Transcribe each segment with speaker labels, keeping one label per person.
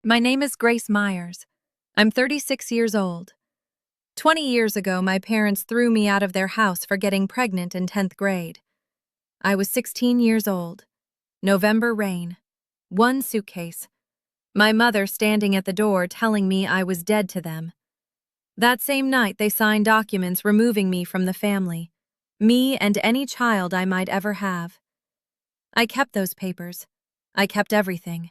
Speaker 1: My name is Grace Myers. I'm 36 years old. 20 years ago, my parents threw me out of their house for getting pregnant in 10th grade. I was 16 years old. November rain. One suitcase. My mother standing at the door telling me I was dead to them. That same night, they signed documents removing me from the family. Me and any child I might ever have. I kept those papers. I kept everything.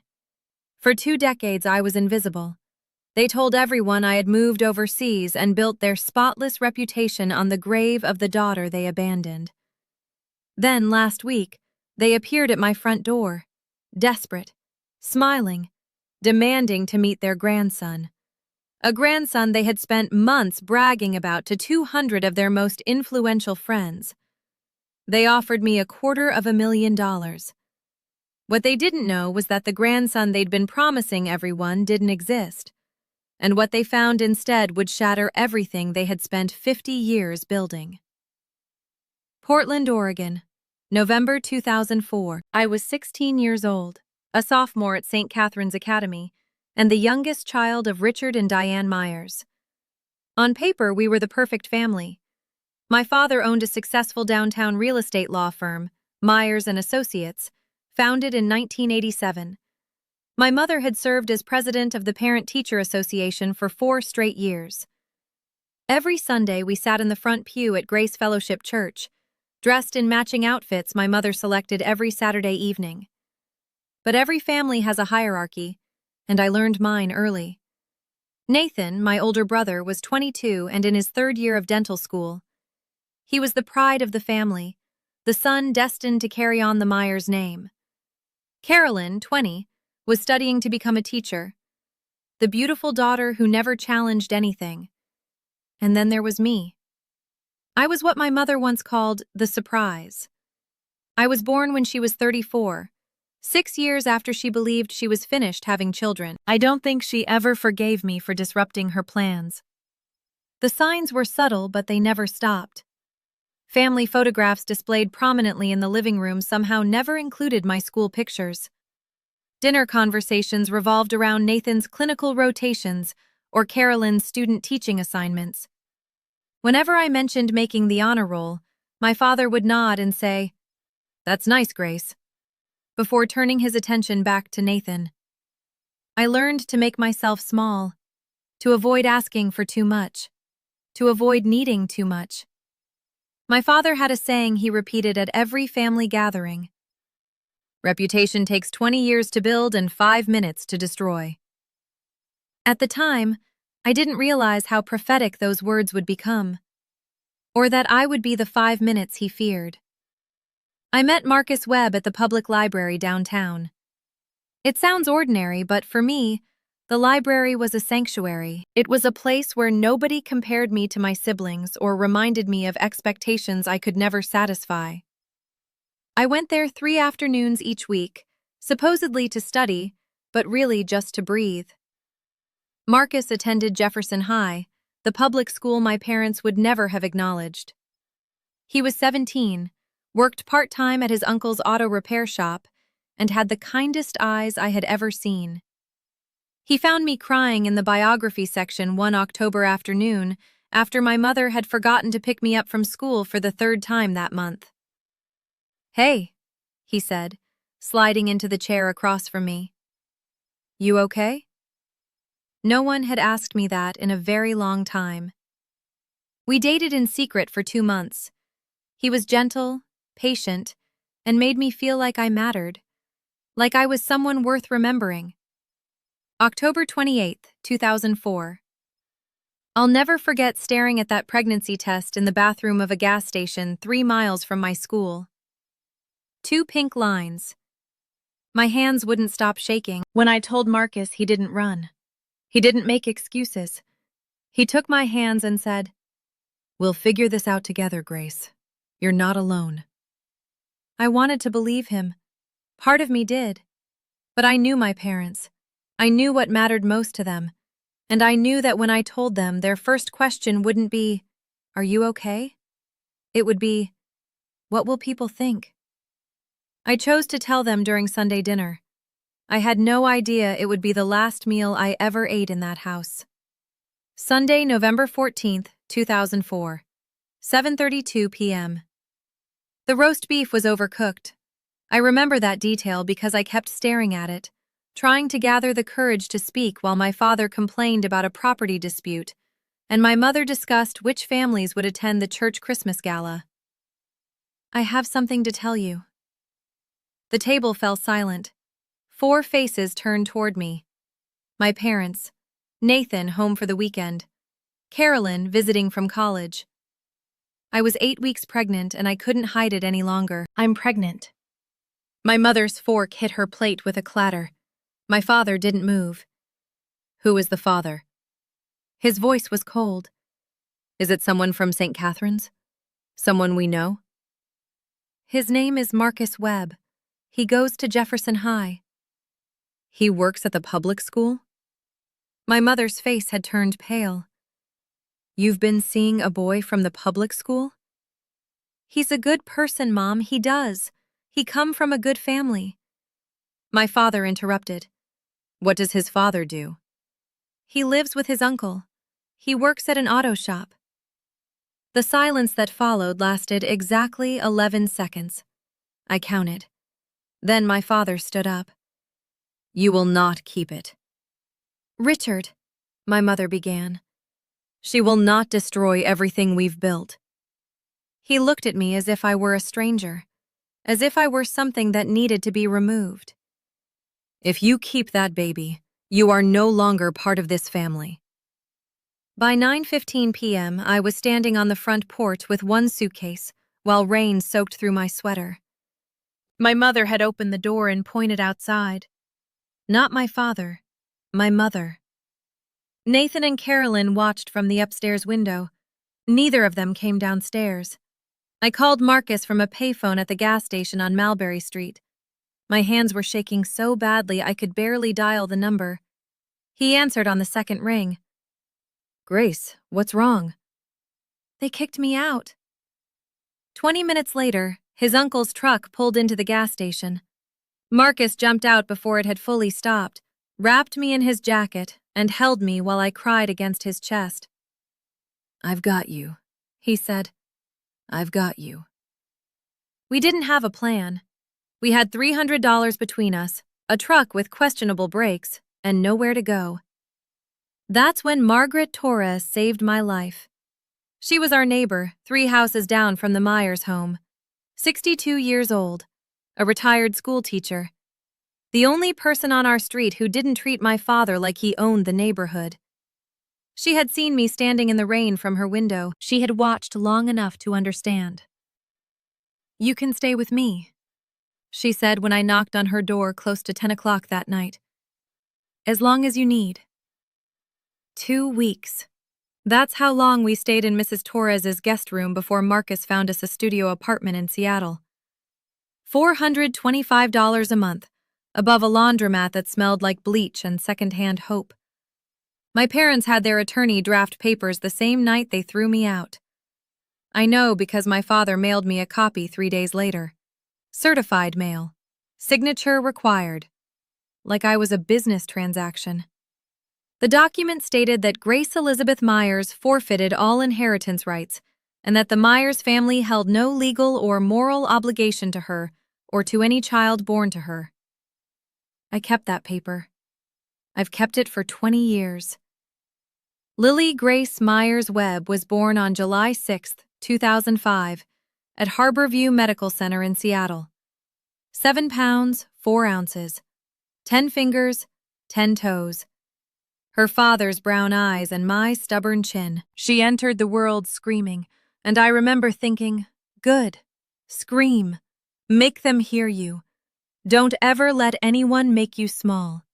Speaker 1: For 2 decades, I was invisible. They told everyone I had moved overseas and built their spotless reputation on the grave of the daughter they abandoned. Then, last week, they appeared at my front door, desperate, smiling, demanding to meet their grandson. A grandson they had spent months bragging about to 200 of their most influential friends. They offered me $250,000. What they didn't know was that the grandson they'd been promising everyone didn't exist, and what they found instead would shatter everything they had spent 50 years building. Portland, Oregon, November 2004. I was 16 years old, a sophomore at St. Catherine's Academy, and the youngest child of Richard and Diane Myers. On paper, we were the perfect family. My father owned a successful downtown real estate law firm, Myers and Associates, founded in 1987. My mother had served as president of the Parent-Teacher Association for 4 straight years. Every Sunday, we sat in the front pew at Grace Fellowship Church, dressed in matching outfits my mother selected every Saturday evening. But every family has a hierarchy, and I learned mine early. Nathan, my older brother, was 22 and in his 3rd year of dental school. He was the pride of the family, the son destined to carry on the Myers name. Carolyn, 20, was studying to become a teacher, the beautiful daughter who never challenged anything. And then there was me. I was what my mother once called the surprise. I was born when she was 34, 6 years after she believed she was finished having children. I don't think she ever forgave me for disrupting her plans. The signs were subtle, but they never stopped. Family photographs displayed prominently in the living room somehow never included my school pictures. Dinner conversations revolved around Nathan's clinical rotations or Carolyn's student teaching assignments. Whenever I mentioned making the honor roll, my father would nod and say, "That's nice, Grace," before turning his attention back to Nathan. I learned to make myself small, to avoid asking for too much, to avoid needing too much. My father had a saying he repeated at every family gathering: "Reputation takes 20 years to build and 5 minutes to destroy." At the time, I didn't realize how prophetic those words would become, or that I would be the 5 minutes he feared. I met Marcus Webb at the public library downtown. It sounds ordinary, but for me, the library was a sanctuary. It was a place where nobody compared me to my siblings or reminded me of expectations I could never satisfy. I went there 3 afternoons each week, supposedly to study, but really just to breathe. Marcus attended Jefferson High, the public school my parents would never have acknowledged. He was 17, worked part-time at his uncle's auto repair shop, and had the kindest eyes I had ever seen. He found me crying in the biography section one October afternoon after my mother had forgotten to pick me up from school for the 3rd time that month. "Hey," he said, sliding into the chair across from me. "You okay?" No one had asked me that in a very long time. We dated in secret for 2 months. He was gentle, patient, and made me feel like I mattered, like I was someone worth remembering. October 28, 2004. I'll never forget staring at that pregnancy test in the bathroom of a gas station 3 miles from my school. 2 pink lines. My hands wouldn't stop shaking. When I told Marcus, he didn't run. He didn't make excuses. He took my hands and said, "We'll figure this out together, Grace. You're not alone." I wanted to believe him. Part of me did. But I knew my parents. I knew what mattered most to them. And I knew that when I told them, their first question wouldn't be, "Are you okay?" It would be, "What will people think?" I chose to tell them during Sunday dinner. I had no idea it would be the last meal I ever ate in that house. Sunday, November 14th, 2004, 7:32 p.m. The roast beef was overcooked. I remember that detail because I kept staring at it, trying to gather the courage to speak while my father complained about a property dispute, and my mother discussed which families would attend the church Christmas gala. I have something to tell you. The table fell silent. 4 faces turned toward me. My parents, Nathan home for the weekend, Carolyn visiting from college. I was 8 weeks pregnant and I couldn't hide it any longer. I'm pregnant. My mother's fork hit her plate with a clatter. My father didn't move. Who is the father? His voice was cold. Is it someone from St. Catherine's? Someone we know? His name is Marcus Webb. He goes to Jefferson High. He works at the public school? My mother's face had turned pale. You've been seeing a boy from the public school? He's a good person, Mom, he does. He come from a good family. My father interrupted. What does his father do? He lives with his uncle. He works at an auto shop. The silence that followed lasted exactly 11 seconds. I counted. Then my father stood up. You will not keep it. Richard, my mother began. She will not destroy everything we've built. He looked at me as if I were a stranger, as if I were something that needed to be removed. If you keep that baby, you are no longer part of this family. By 9:15 p.m., I was standing on the front porch with one suitcase, while rain soaked through my sweater. My mother had opened the door and pointed outside. Not my father, my mother. Nathan and Carolyn watched from the upstairs window. Neither of them came downstairs. I called Marcus from a payphone at the gas station on Malbury Street. My hands were shaking so badly I could barely dial the number. He answered on the second ring. Grace, what's wrong? They kicked me out. 20 minutes later, his uncle's truck pulled into the gas station. Marcus jumped out before it had fully stopped, wrapped me in his jacket, and held me while I cried against his chest. I've got you, he said. I've got you. We didn't have a plan. We had $300 between us, a truck with questionable brakes, and nowhere to go. That's when Margaret Torres saved my life. She was our neighbor, 3 houses down from the Myers home. 62 years old, a retired school teacher. The only person on our street who didn't treat my father like he owned the neighborhood. She had seen me standing in the rain from her window. She had watched long enough to understand. You can stay with me, she said when I knocked on her door close to 10 o'clock that night. As long as you need. 2 weeks. That's how long we stayed in Mrs. Torres's guest room before Marcus found us a studio apartment in Seattle. $425 a month, above a laundromat that smelled like bleach and secondhand hope. My parents had their attorney draft papers the same night they threw me out. I know because my father mailed me a copy 3 days later. Certified mail. Signature required. Like I was a business transaction. The document stated that Grace Elizabeth Myers forfeited all inheritance rights and that the Myers family held no legal or moral obligation to her or to any child born to her. I kept that paper. I've kept it for 20 years. Lily Grace Myers Webb was born on July 6, 2005, at Harborview Medical Center in Seattle. 7 pounds, 4 ounces, 10 fingers, 10 toes. Her father's brown eyes and my stubborn chin. She entered the world screaming, and I remember thinking, good, scream, make them hear you. Don't ever let anyone make you small.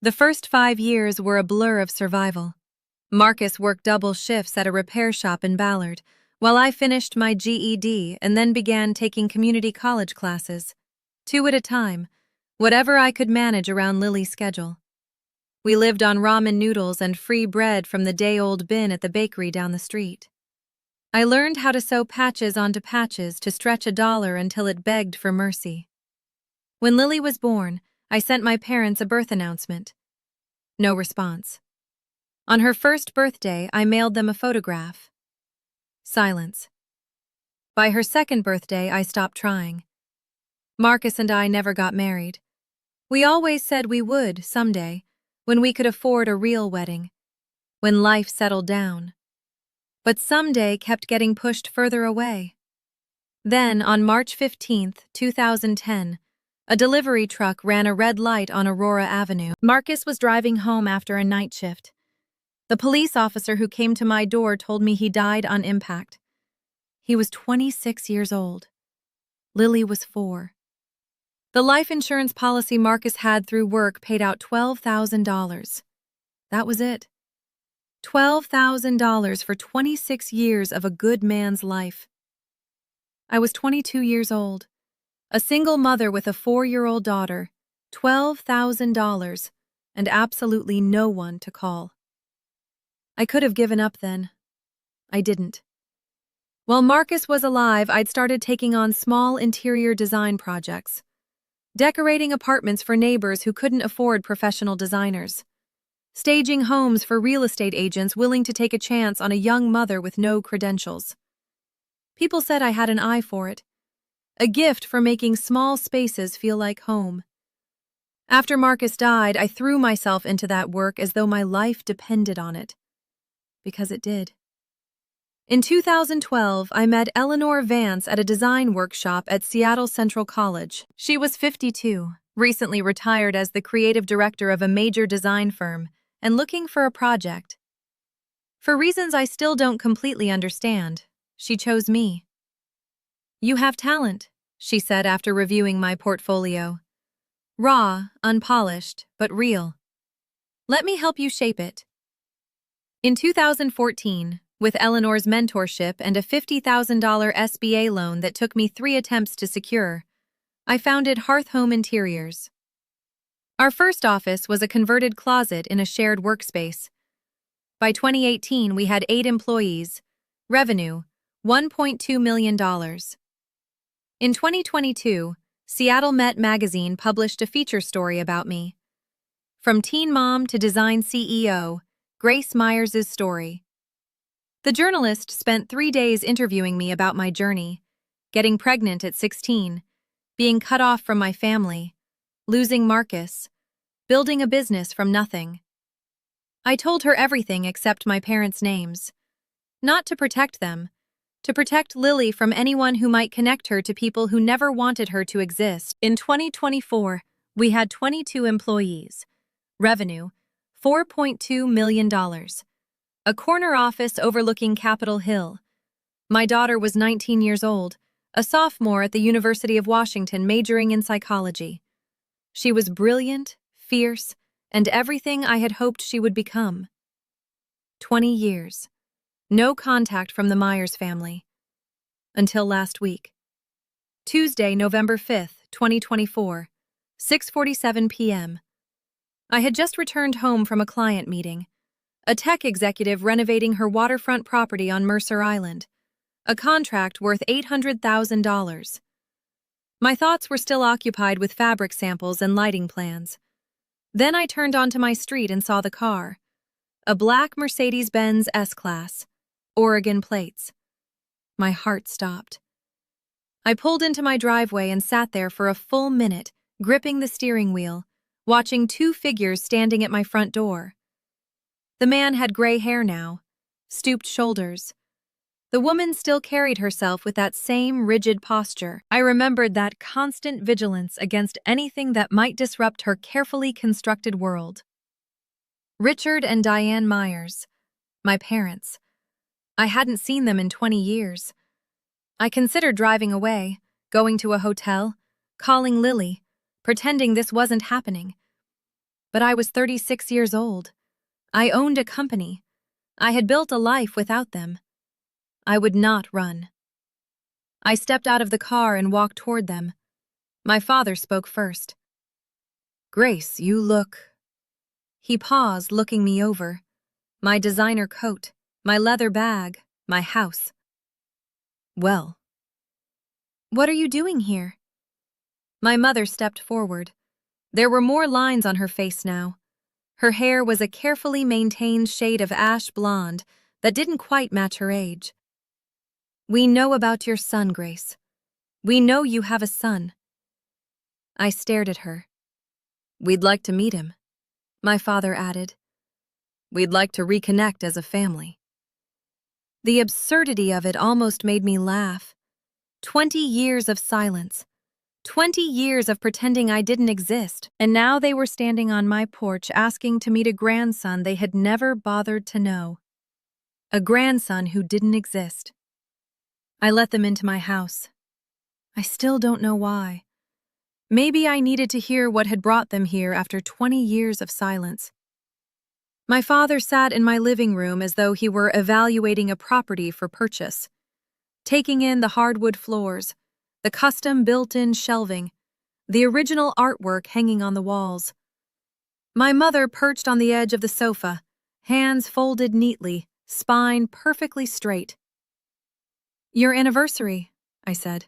Speaker 1: The first 5 years were a blur of survival. Marcus worked double shifts at a repair shop in Ballard, while I finished my GED and then began taking community college classes, 2 at a time, whatever I could manage around Lily's schedule. We lived on ramen noodles and free bread from the day-old bin at the bakery down the street. I learned how to sew patches onto patches to stretch $1 until it begged for mercy. When Lily was born, I sent my parents a birth announcement. No response. On her first birthday, I mailed them a photograph. Silence. By her second birthday, I stopped trying. Marcus and I never got married. We always said we would, someday, when we could afford a real wedding, when life settled down. But someday kept getting pushed further away. Then, on March 15, 2010, a delivery truck ran a red light on Aurora Avenue. Marcus was driving home after a night shift. The police officer who came to my door told me he died on impact. He was 26 years old. Lily was 4. The life insurance policy Marcus had through work paid out $12,000. That was it. $12,000 for 26 years of a good man's life. I was 22 years old, a single mother with a 4-year-old daughter, $12,000, and absolutely no one to call. I could have given up then. I didn't. While Marcus was alive, I'd started taking on small interior design projects, decorating apartments for neighbors who couldn't afford professional designers, staging homes for real estate agents willing to take a chance on a young mother with no credentials. People said I had an eye for it, a gift for making small spaces feel like home. After Marcus died, I threw myself into that work as though my life depended on it. Because it did. In 2012, I met Eleanor Vance at a design workshop at Seattle Central College. She was 52, recently retired as the creative director of a major design firm, and looking for a project. For reasons I still don't completely understand, she chose me. "You have talent," she said after reviewing my portfolio. "Raw, unpolished, but real. Let me help you shape it." In 2014, with Eleanor's mentorship and a $50,000 SBA loan that took me 3 attempts to secure, I founded Hearth Home Interiors. Our first office was a converted closet in a shared workspace. By 2018, we had 8 employees, revenue, $1.2 million. In 2022, Seattle Met magazine published a feature story about me. From teen mom to design CEO, Grace Myers' story. The journalist spent 3 days interviewing me about my journey, getting pregnant at 16, being cut off from my family, losing Marcus, building a business from nothing. I told her everything except my parents' names. Not to protect them, to protect Lily from anyone who might connect her to people who never wanted her to exist. In 2024, we had 22 employees. Revenue, $4.2 million. A corner office overlooking Capitol Hill. My daughter was 19 years old, a sophomore at the University of Washington majoring in psychology. She was brilliant, fierce, and everything I had hoped she would become. 20 years. No contact from the Myers family. Until last week. Tuesday, November 5th, 2024, 6:47 p.m. I had just returned home from a client meeting. A tech executive renovating her waterfront property on Mercer Island. A contract worth $800,000. My thoughts were still occupied with fabric samples and lighting plans. Then I turned onto my street and saw the car. A black Mercedes-Benz S-Class. Oregon plates. My heart stopped. I pulled into my driveway and sat there for a full minute, gripping the steering wheel, watching 2 figures standing at my front door. The man had gray hair now, stooped shoulders. The woman still carried herself with that same rigid posture. I remembered that constant vigilance against anything that might disrupt her carefully constructed world. Richard and Diane Myers, my parents. I hadn't seen them in 20 years. I considered driving away, going to a hotel, calling Lily, pretending this wasn't happening. But I was 36 years old. I owned a company. I had built a life without them. I would not run. I stepped out of the car and walked toward them. My father spoke first. "Grace, you look..." He paused, looking me over. My designer coat, my leather bag, my house. "Well." "What are you doing here?" My mother stepped forward. There were more lines on her face now. Her hair was a carefully maintained shade of ash blonde that didn't quite match her age. "We know about your son, Grace. We know you have a son." I stared at her. "We'd like to meet him," my father added. "We'd like to reconnect as a family." The absurdity of it almost made me laugh. 20 years of silence. 20 years of pretending I didn't exist, and now they were standing on my porch asking to meet a grandson they had never bothered to know. A grandson who didn't exist. I let them into my house. I still don't know why. Maybe I needed to hear what had brought them here after 20 years of silence. My father sat in my living room as though he were evaluating a property for purchase, taking in the hardwood floors, the custom built-in shelving, the original artwork hanging on the walls. My mother perched on the edge of the sofa, hands folded neatly, spine perfectly straight. "Your anniversary," I said.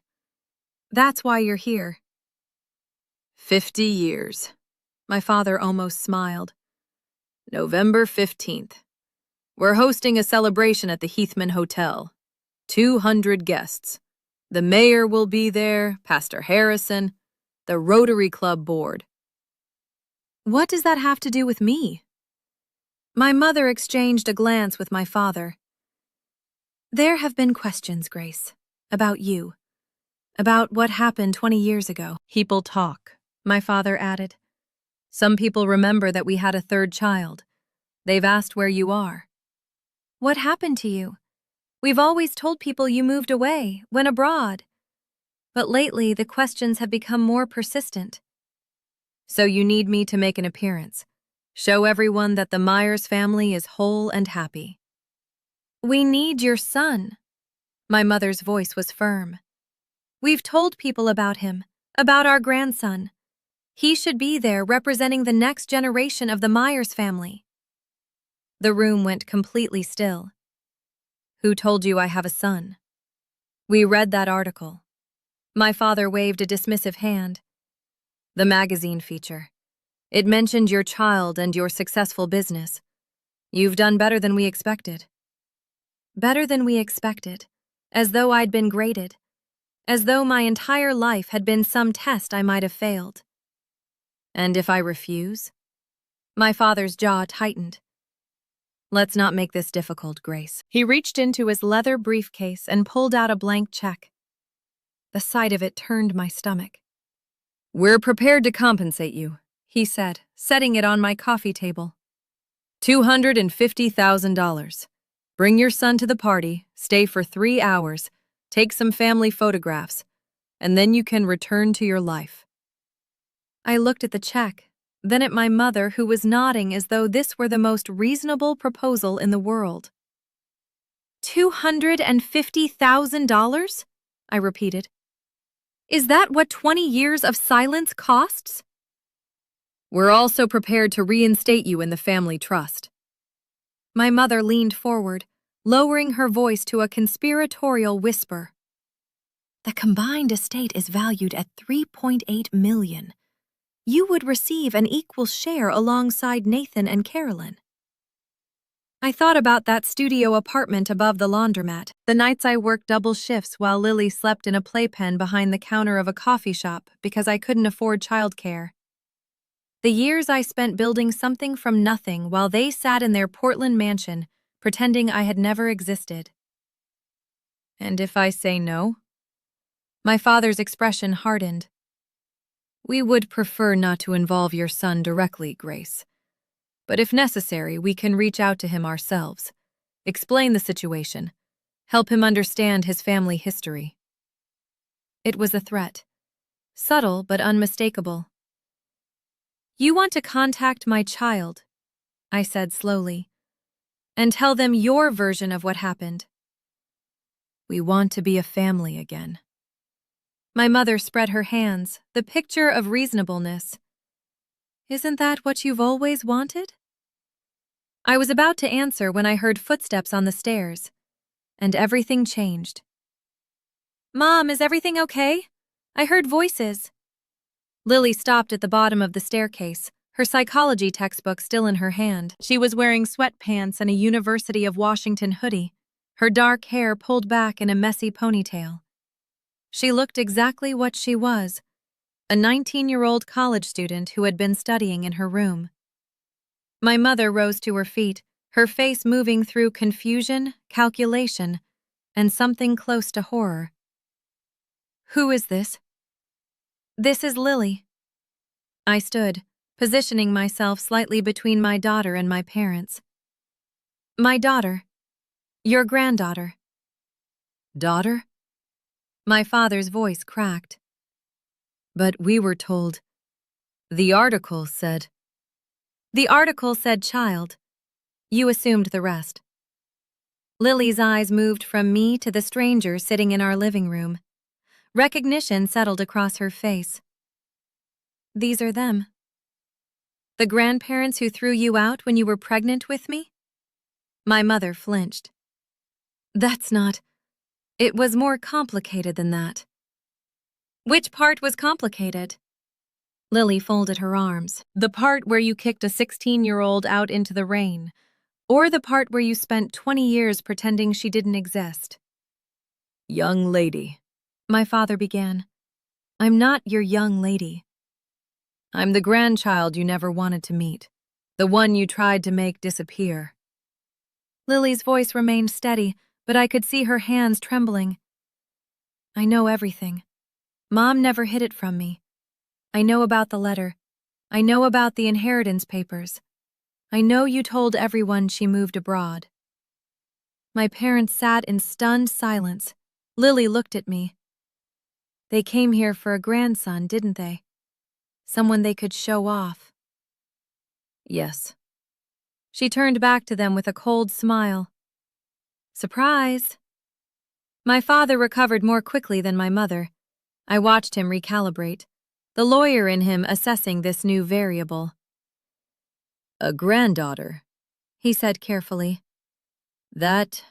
Speaker 1: "That's why you're here." 50 years. My father almost smiled. "November 15th. We're hosting a celebration at the Heathman Hotel. 200 guests. The mayor will be there, Pastor Harrison, the Rotary Club board." "What does that have to do with me?" My mother exchanged a glance with my father. "There have been questions, Grace, about you, about what happened 20 years ago." "People talk," my father added. "Some people remember that we had a third child. They've asked where you are." "What happened to you? We've always told people you moved away, went abroad. But lately, the questions have become more persistent." "So you need me to make an appearance. Show everyone that the Myers family is whole and happy." "We need your son." My mother's voice was firm. "We've told people about him, about our grandson. He should be there representing the next generation of the Myers family." The room went completely still. "Who told you I have a son?" "We read that article." My father waved a dismissive hand. "The magazine feature. It mentioned your child and your successful business. You've done better than we expected." Better than we expected. As though I'd been graded. As though my entire life had been some test I might have failed. "And if I refuse?" My father's jaw tightened. "Let's not make this difficult, Grace." He reached into his leather briefcase and pulled out a blank check. The sight of it turned my stomach. "We're prepared to compensate you," he said, setting it on my coffee table. $250,000. Bring your son to the party, stay for 3 hours, take some family photographs, and then you can return to your life. I looked at the check, then at my mother, who was nodding as though this were the most reasonable proposal in the world. $250,000? I repeated. Is that what 20 years of silence costs? We're also prepared to reinstate you in the family trust. My mother leaned forward, lowering her voice to a conspiratorial whisper. The combined estate is valued at $3.8 million. You would receive an equal share alongside Nathan and Carolyn. I thought about that studio apartment above the laundromat, the nights I worked double shifts while Lily slept in a playpen behind the counter of a coffee shop because I couldn't afford childcare. The years I spent building something from nothing while they sat in their Portland mansion, pretending I had never existed. And if I say no? My father's expression hardened. We would prefer not to involve your son directly, Grace. But if necessary, we can reach out to him ourselves, explain the situation, help him understand his family history. It was a threat, subtle but unmistakable. You want to contact my child, I said slowly, and tell them your version of what happened. We want to be a family again. My mother spread her hands, the picture of reasonableness. Isn't that what you've always wanted? I was about to answer when I heard footsteps on the stairs, and everything changed. Mom, is everything okay? I heard voices. Lily stopped at the bottom of the staircase, her psychology textbook still in her hand. She was wearing sweatpants and a University of Washington hoodie, her dark hair pulled back in a messy ponytail. She looked exactly what she was, a 19-year-old college student who had been studying in her room. My mother rose to her feet, her face moving through confusion, calculation, and something close to horror. "Who is this?" "This is Lily." I stood, positioning myself slightly between my daughter and my parents. "My daughter. Your granddaughter." "Daughter?" My father's voice cracked. "But we were told. The article said." "The article said child. You assumed the rest." Lily's eyes moved from me to the stranger sitting in our living room. Recognition settled across her face. "These are them. The grandparents who threw you out when you were pregnant with me?" My mother flinched. "That's not. It was more complicated than that." "Which part was complicated?" Lily folded her arms. "The part where you kicked a 16-year-old out into the rain, or the part where you spent 20 years pretending she didn't exist?" "Young lady," my father began. "I'm not your young lady. I'm the grandchild you never wanted to meet, the one you tried to make disappear." Lily's voice remained steady, but I could see her hands trembling. "I know everything. Mom never hid it from me. I know about the letter. I know about the inheritance papers. I know you told everyone she moved abroad." My parents sat in stunned silence. Lily looked at me. "They came here for a grandson, didn't they? Someone they could show off." "Yes." She turned back to them with a cold smile. "Surprise." My father recovered more quickly than my mother. I watched him recalibrate, the lawyer in him assessing this new variable. "A granddaughter," he said carefully. That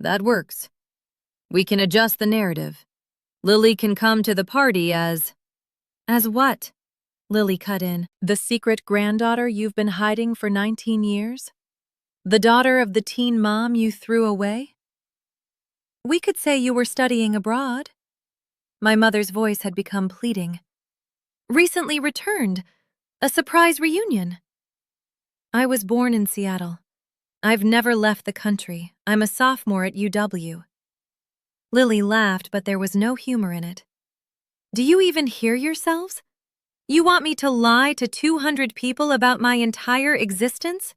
Speaker 1: works. We can adjust the narrative. Lily can come to the party as..." "As what?" Lily cut in. "The secret granddaughter you've been hiding for 19 years? The daughter of the teen mom you threw away?" "We could say you were studying abroad." My mother's voice had become pleading. "Recently returned. A surprise reunion." "I was born in Seattle. I've never left the country. I'm a sophomore at UW." Lily laughed, but there was no humor in it. "Do you even hear yourselves? You want me to lie to 200 people about my entire existence?"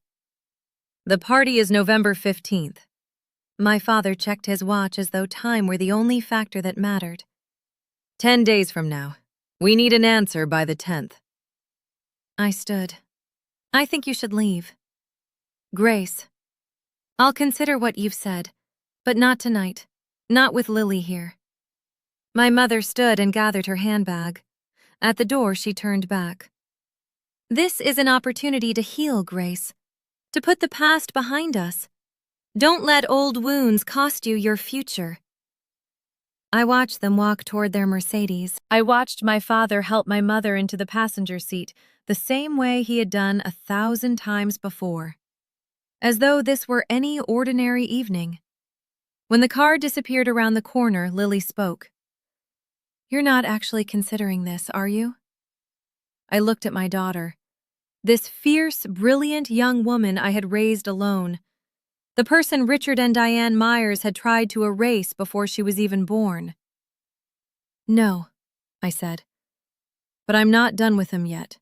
Speaker 1: "The party is November 15th. My father checked his watch as though time were the only factor that mattered. 10 days from now. We need an answer by the 10th. I stood. "I think you should leave." "Grace, I'll consider what you've said, but not tonight. Not with Lily here." My mother stood and gathered her handbag. At the door, she turned back. "This is an opportunity to heal, Grace. To put the past behind us. Don't let old wounds cost you your future." I watched them walk toward their Mercedes. I watched my father help my mother into the passenger seat, the same way he had done 1,000 times before. As though this were any ordinary evening. When the car disappeared around the corner, Lily spoke. "You're not actually considering this, are you?" I looked at my daughter. This fierce, brilliant young woman I had raised alone. The person Richard and Diane Myers had tried to erase before she was even born. "No," I said. "But I'm not done with him yet."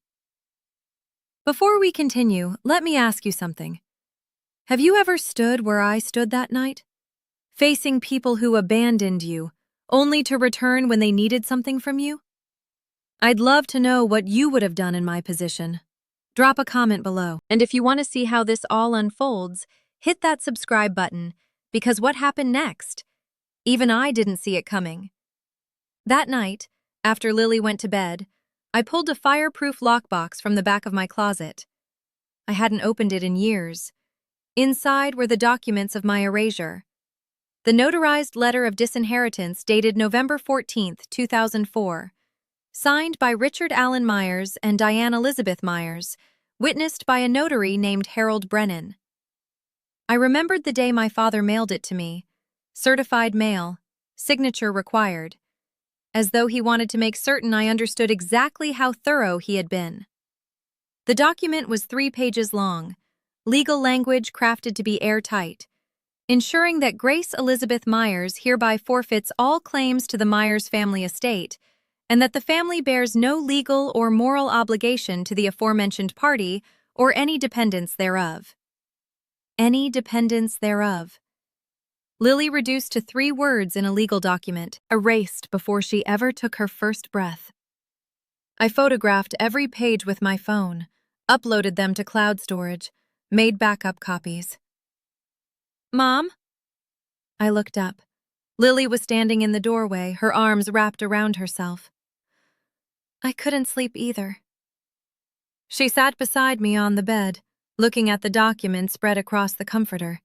Speaker 1: Before we continue, let me ask you something. Have you ever stood where I stood that night? Facing people who abandoned you, only to return when they needed something from you? I'd love to know what you would have done in my position. Drop a comment below. And if you want to see how this all unfolds, hit that subscribe button, because what happened next? Even I didn't see it coming. That night, after Lily went to bed, I pulled a fireproof lockbox from the back of my closet. I hadn't opened it in years. Inside were the documents of my erasure. The notarized letter of disinheritance dated November 14th, 2004, signed by Richard Allen Myers and Diane Elizabeth Myers, witnessed by a notary named Harold Brennan. I remembered the day my father mailed it to me, certified mail, signature required, as though he wanted to make certain I understood exactly how thorough he had been. The document was 3 pages long, legal language crafted to be airtight, ensuring that Grace Elizabeth Myers hereby forfeits all claims to the Myers family estate and that the family bears no legal or moral obligation to the aforementioned party or any dependents thereof. Any dependents thereof. Lily reduced to 3 words in a legal document, erased before she ever took her first breath. I photographed every page with my phone, uploaded them to cloud storage, made backup copies. "Mom?" I looked up. Lily was standing in the doorway, her arms wrapped around herself. I couldn't sleep either. She sat beside me on the bed, looking at the document spread across the comforter.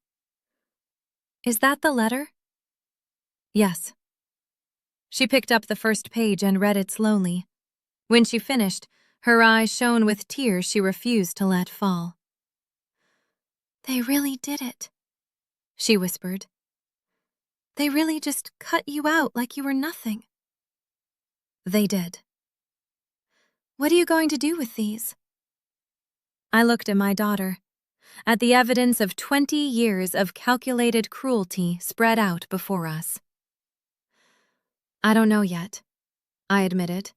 Speaker 1: "Is that the letter?" "Yes." She picked up the first page and read it slowly. When she finished, her eyes shone with tears she refused to let fall. "They really did it," she whispered. "They really just cut you out like you were nothing." "They did." "What are you going to do with these?" I looked at my daughter, at the evidence of 20 years of calculated cruelty spread out before us. "I don't know yet," I admitted.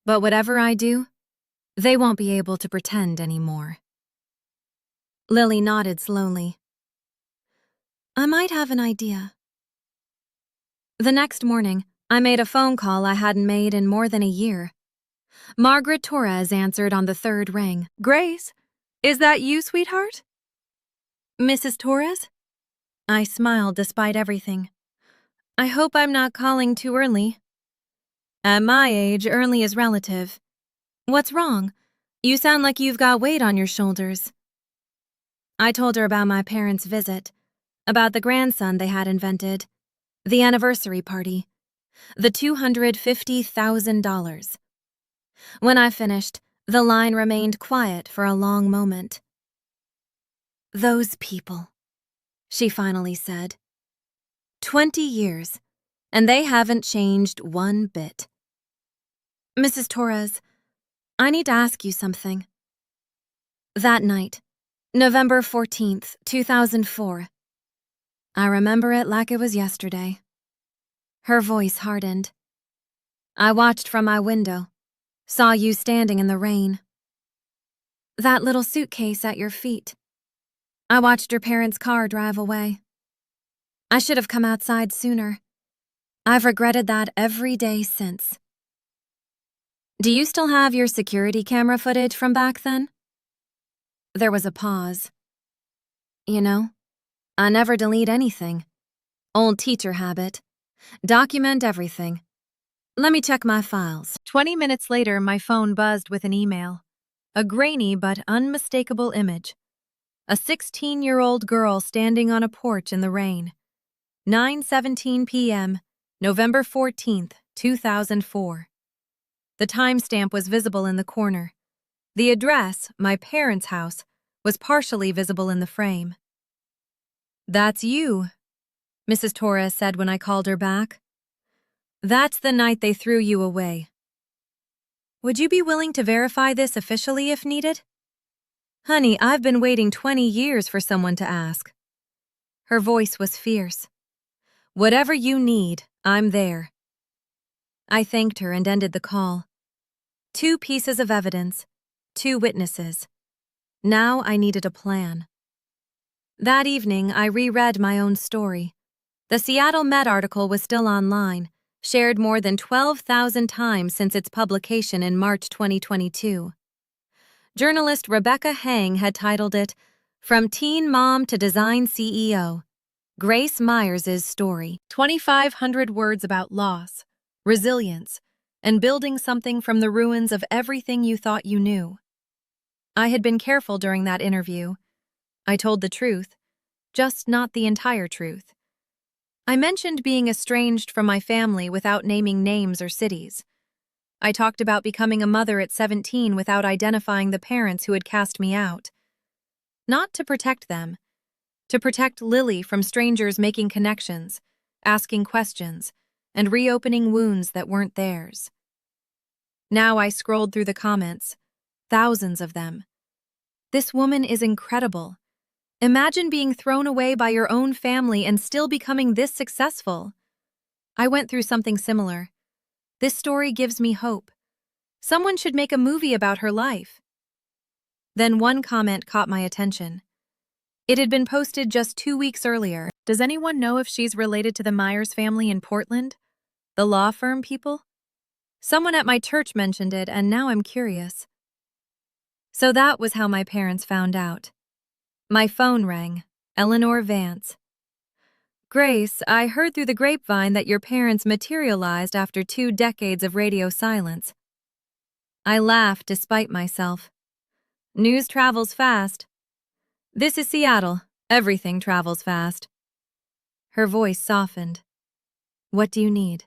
Speaker 1: "But whatever I do, they won't be able to pretend anymore." Lily nodded slowly. "I might have an idea." The next morning, I made a phone call I hadn't made in more than a year. Margaret Torres answered on the 3rd ring. "Grace, is that you, sweetheart?" "Mrs. Torres?" I smiled despite everything. "I hope I'm not calling too early." "At my age, early is relative. What's wrong? You sound like you've got weight on your shoulders." I told her about my parents' visit, about the grandson they had invented, the anniversary party, the $250,000. When I finished, the line remained quiet for a long moment. "Those people," she finally said. 20 years, and they haven't changed one bit. "Mrs. Torres, I need to ask you something." That night, November 14th, 2004. I remember it like it was yesterday. Her voice hardened. "I watched from my window, saw you standing in the rain. That little suitcase at your feet. I watched your parents' car drive away. I should have come outside sooner. I've regretted that every day since." "Do you still have your security camera footage from back then?" There was a pause. "You know, I never delete anything. Old teacher habit. Document everything. Let me check my files." 20 minutes later, my phone buzzed with an email. A grainy but unmistakable image. A 16-year-old girl standing on a porch in the rain. 9:17 p.m., November 14th, 2004. The timestamp was visible in the corner. The address, my parents' house, was partially visible in the frame. "That's you," Mrs. Torres said when I called her back. "That's the night they threw you away. Would you be willing to verify this officially if needed?" "Honey, I've been waiting 20 years for someone to ask." Her voice was fierce. "Whatever you need, I'm there." I thanked her and ended the call. 2 pieces of evidence, 2 witnesses. Now I needed a plan. That evening, I reread my own story. The Seattle Met article was still online, shared more than 12,000 times since its publication in March 2022. Journalist Rebecca Hang had titled it, "From Teen Mom to Design CEO, Grace Myers' Story." 2,500 words about loss, resilience, and building something from the ruins of everything you thought you knew. I had been careful during that interview. I told the truth, just not the entire truth. I mentioned being estranged from my family without naming names or cities. I talked about becoming a mother at 17 without identifying the parents who had cast me out. Not to protect them, to protect Lily from strangers making connections, asking questions, and reopening wounds that weren't theirs. Now I scrolled through the comments, thousands of them. This woman is incredible. Imagine being thrown away by your own family and still becoming this successful. I went through something similar. This story gives me hope. Someone should make a movie about her life. Then one comment caught my attention. It had been posted just 2 weeks earlier. Does anyone know if she's related to the Myers family in Portland? The law firm people? Someone at my church mentioned it, and now I'm curious. So that was how my parents found out. My phone rang. Eleanor Vance. Grace, I heard through the grapevine that your parents materialized after 2 decades of radio silence. I laughed despite myself. News travels fast. This is Seattle. Everything travels fast. Her voice softened. What do you need?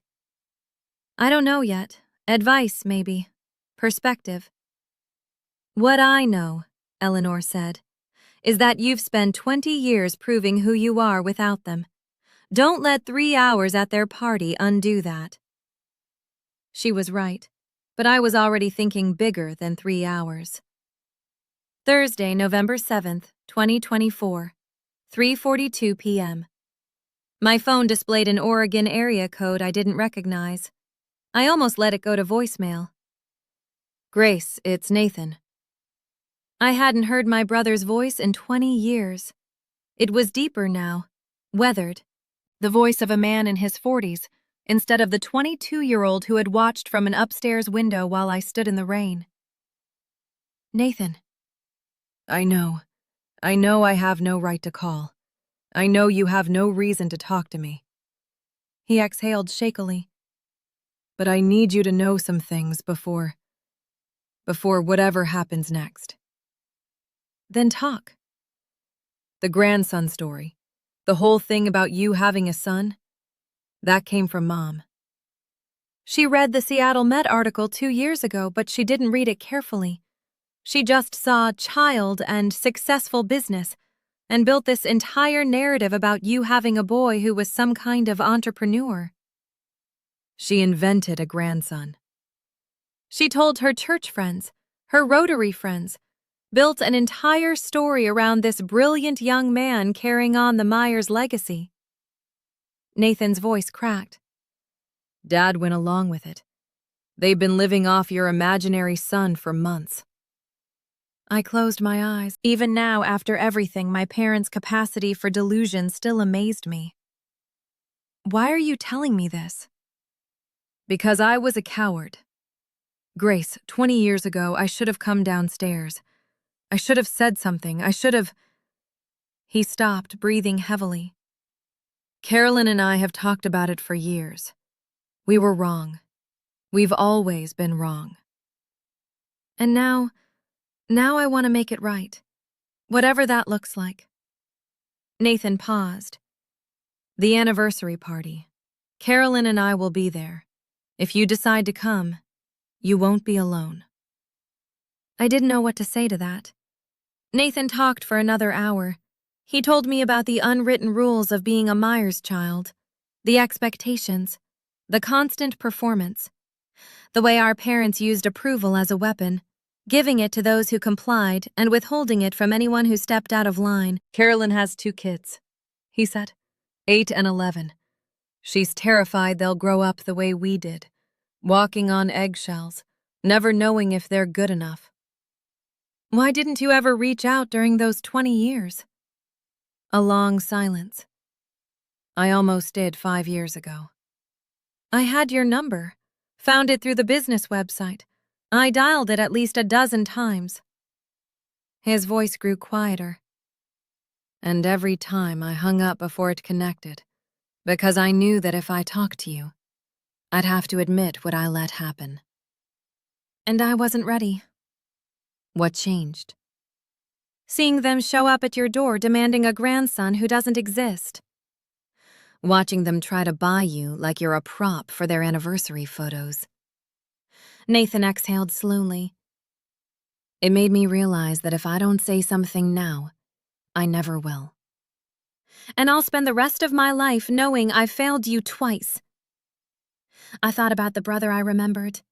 Speaker 1: I don't know yet. Advice, maybe. Perspective. What I know, Eleanor said, is that you've spent 20 years proving who you are without them. Don't let 3 hours at their party undo that. She was right, but I was already thinking bigger than 3 hours. Thursday, November 7th, 2024, 3:42 p.m. My phone displayed an Oregon area code I didn't recognize. I almost let it go to voicemail. Grace, it's Nathan. I hadn't heard my brother's voice in 20 years. It was deeper now, weathered. The voice of a man in his 40s, instead of the 22-year-old who had watched from an upstairs window while I stood in the rain. Nathan. I know I have no right to call. I know you have no reason to talk to me. He exhaled shakily. But I need you to know some things before whatever happens next. Then talk. The grandson story, the whole thing about you having a son, that came from Mom. She read the Seattle Met article 2 years ago, but she didn't read it carefully. She just saw child and successful business and built this entire narrative about you having a boy who was some kind of entrepreneur. She invented a grandson. She told her church friends, her Rotary friends, built an entire story around this brilliant young man carrying on the Myers legacy. Nathan's voice cracked. Dad went along with it. They've been living off your imaginary son for months. I closed my eyes. Even now, after everything, my parents' capacity for delusion still amazed me. Why are you telling me this? Because I was a coward. Grace, 20 years ago, I should have come downstairs. I should have said something. He stopped, breathing heavily. Carolyn and I have talked about it for years. We were wrong. We've always been wrong. And now I want to make it right. Whatever that looks like. Nathan paused. The anniversary party. Carolyn and I will be there. If you decide to come, you won't be alone. I didn't know what to say to that. Nathan talked for another hour. He told me about the unwritten rules of being a Myers child, the expectations, the constant performance, the way our parents used approval as a weapon, giving it to those who complied and withholding it from anyone who stepped out of line. Carolyn has 2 kids, he said, 8 and 11. She's terrified they'll grow up the way we did, walking on eggshells, never knowing if they're good enough. Why didn't you ever reach out during those 20 years? A long silence. I almost did 5 years ago. I had your number, found it through the business website. I dialed it at least a dozen times. His voice grew quieter. And every time I hung up before it connected, because I knew that if I talked to you, I'd have to admit what I let happen. And I wasn't ready. What changed? Seeing them show up at your door demanding a grandson who doesn't exist. Watching them try to buy you like you're a prop for their anniversary photos. Nathan exhaled slowly. It made me realize that if I don't say something now, I never will. And I'll spend the rest of my life knowing I failed you twice. I thought about the brother I remembered.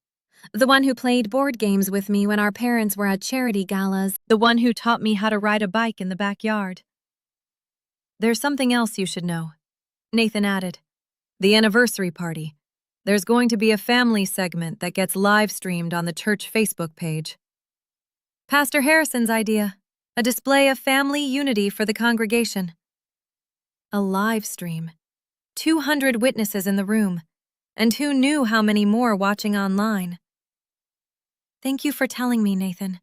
Speaker 1: The one who played board games with me when our parents were at charity galas. The one who taught me how to ride a bike in the backyard. There's something else you should know, Nathan added. The anniversary party. There's going to be a family segment that gets live-streamed on the church Facebook page. Pastor Harrison's idea. A display of family unity for the congregation. A live stream. 200 witnesses in the room. And who knew how many more watching online? Thank you for telling me, Nathan.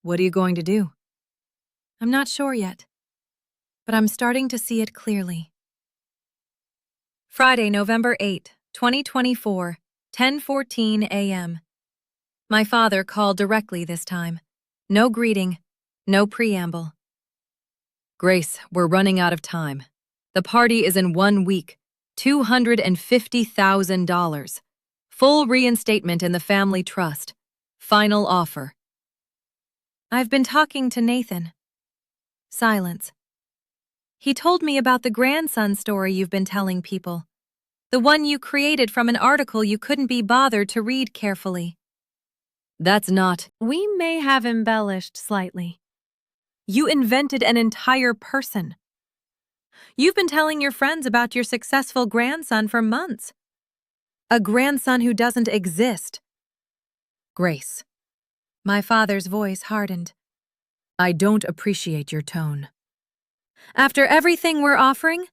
Speaker 1: What are you going to do? I'm not sure yet, but I'm starting to see it clearly. Friday, November 8, 2024, 10:14 a.m. My father called directly this time. No greeting, no preamble. Grace, we're running out of time. The party is in 1 week. $250,000. Full reinstatement in the family trust. Final offer. I've been talking to Nathan. Silence. He told me about the grandson story you've been telling people. The one you created from an article you couldn't be bothered to read carefully. That's not. We may have embellished slightly. You invented an entire person. You've been telling your friends about your successful grandson for months. A grandson who doesn't exist. Grace. My father's voice hardened. I don't appreciate your tone. After everything we're offering?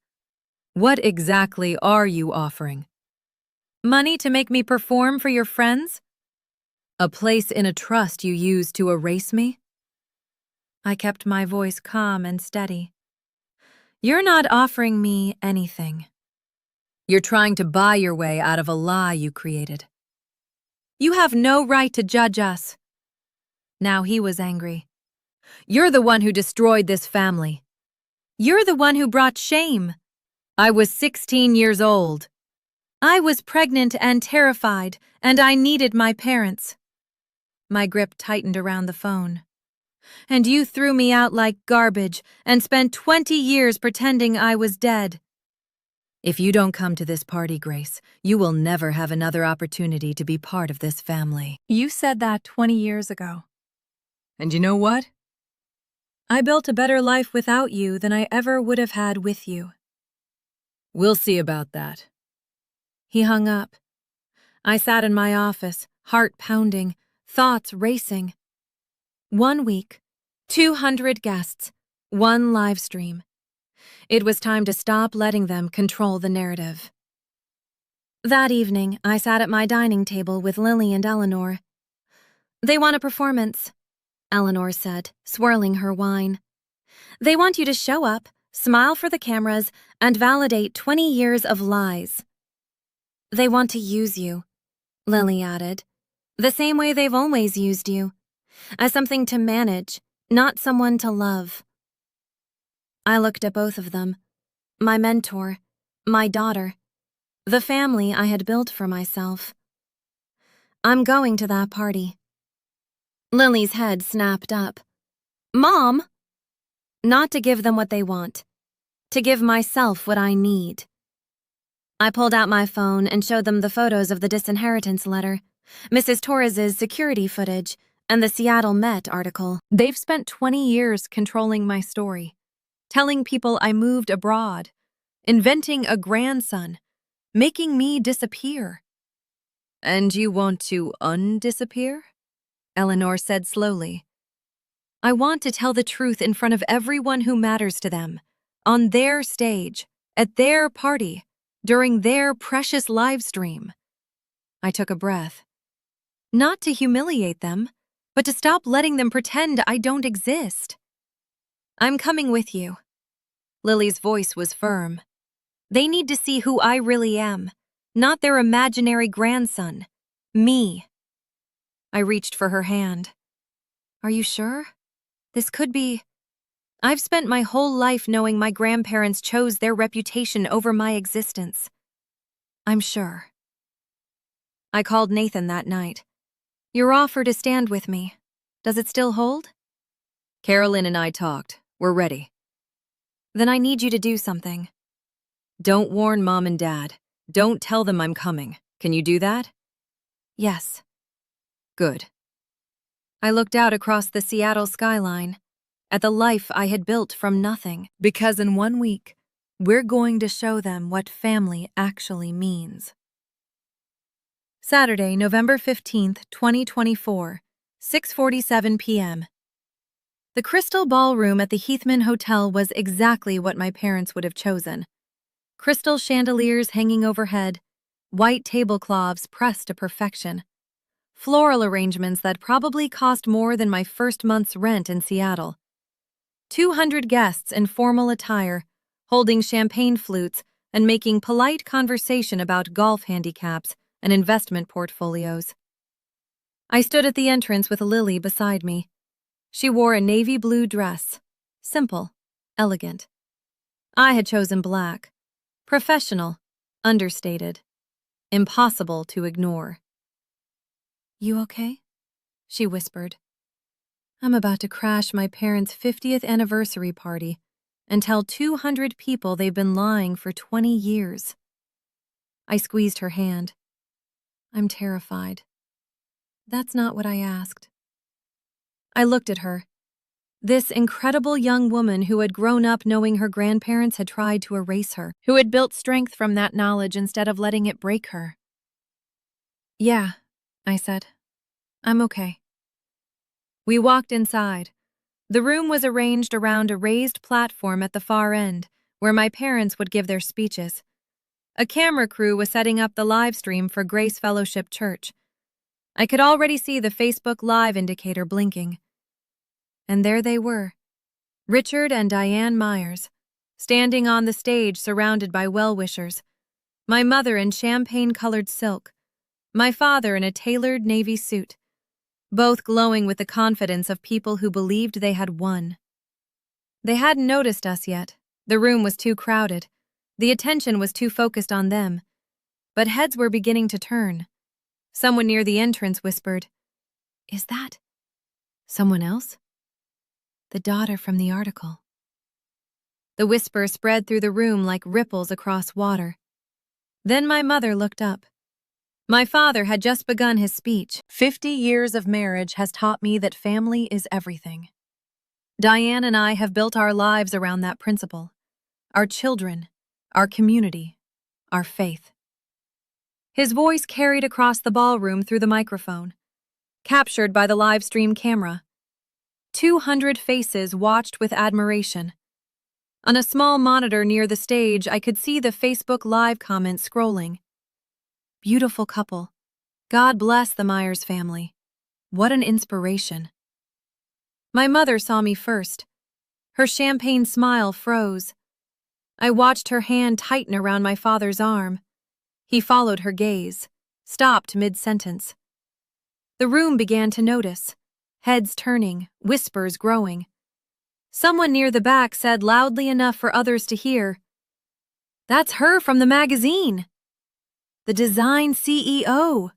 Speaker 1: What exactly are you offering? Money to make me perform for your friends? A place in a trust you use to erase me? I kept my voice calm and steady. You're not offering me anything. You're trying to buy your way out of a lie you created. You have no right to judge us. Now he was angry. You're the one who destroyed this family. You're the one who brought shame. I was 16 years old. I was pregnant and terrified, and I needed my parents. My grip tightened around the phone. And you threw me out like garbage and spent 20 years pretending I was dead. If you don't come to this party, Grace, you will never have another opportunity to be part of this family. You said that 20 years ago. And you know what? I built a better life without you than I ever would have had with you. We'll see about that. He hung up. I sat in my office, heart pounding, thoughts racing. 1 week, 200 guests, 1 live stream. It was time to stop letting them control the narrative. That evening, I sat at my dining table with Lily and Eleanor. They want a performance, Eleanor said, swirling her wine. They want you to show up, smile for the cameras, and validate 20 years of lies. They want to use you, Lily added, the same way they've always used you, as something to manage, not someone to love. I looked at both of them, my mentor, my daughter, the family I had built for myself. I'm going to that party. Lily's head snapped up. Mom! Not to give them what they want, to give myself what I need. I pulled out my phone and showed them the photos of the disinheritance letter, Mrs. Torres's security footage, and the Seattle Met article. They've spent 20 years controlling my story, telling people I moved abroad, inventing a grandson, making me disappear. And you want to undisappear? Eleanor said slowly. I want to tell the truth in front of everyone who matters to them, on their stage, at their party, during their precious live stream. I took a breath. Not to humiliate them, but to stop letting them pretend I don't exist. I'm coming with you. Lily's voice was firm. They need to see who I really am, not their imaginary grandson. Me. I reached for her hand. Are you sure? This could be... I've spent my whole life knowing my grandparents chose their reputation over my existence. I'm sure. I called Nathan that night. Your offer to stand with me. Does it still hold?
Speaker 2: Carolyn and I talked. We're ready.
Speaker 1: Then I need you to do something.
Speaker 2: Don't warn Mom and Dad. Don't tell them I'm coming. Can you do that?
Speaker 1: Yes.
Speaker 2: Good.
Speaker 1: I looked out across the Seattle skyline, at the life I had built from nothing. Because in 1 week, we're going to show them what family actually means. Saturday, November 15th, 2024, 6:47 p.m. The Crystal Ballroom at the Heathman Hotel was exactly what my parents would have chosen. Crystal chandeliers hanging overhead, white tablecloths pressed to perfection, floral arrangements that probably cost more than my first month's rent in Seattle. 200 guests in formal attire, holding champagne flutes and making polite conversation about golf handicaps and investment portfolios. I stood at the entrance with Lily beside me. She wore a navy blue dress, simple, elegant. I had chosen black, professional, understated, impossible to ignore. You okay? She whispered. I'm about to crash my parents' 50th anniversary party and tell 200 people they've been lying for 20 years. I squeezed her hand. I'm terrified. That's not what I asked. I looked at her. This incredible young woman who had grown up knowing her grandparents had tried to erase her, who had built strength from that knowledge instead of letting it break her. Yeah, I said. I'm okay. We walked inside. The room was arranged around a raised platform at the far end, where my parents would give their speeches. A camera crew was setting up the live stream for Grace Fellowship Church. I could already see the Facebook Live indicator blinking. And there they were, Richard and Diane Myers, standing on the stage surrounded by well-wishers. My mother in champagne-colored silk, my father in a tailored navy suit, both glowing with the confidence of people who believed they had won. They hadn't noticed us yet. The room was too crowded. The attention was too focused on them. But heads were beginning to turn. Someone near the entrance whispered, "Is that someone else?" The daughter from the article. The whisper spread through the room like ripples across water. Then my mother looked up. My father had just begun his speech. 50 years of marriage has taught me that family is everything. Diane and I have built our lives around that principle. Our children, our community, our faith. His voice carried across the ballroom through the microphone, captured by the live stream camera. 200 faces watched with admiration. On a small monitor near the stage, I could see the Facebook Live comments scrolling. Beautiful couple. God bless the Myers family. What an inspiration. My mother saw me first. Her champagne smile froze. I watched her hand tighten around my father's arm. He followed her gaze, stopped mid-sentence. The room began to notice, heads turning, whispers growing. Someone near the back said loudly enough for others to hear, "That's her from the magazine. The design CEO."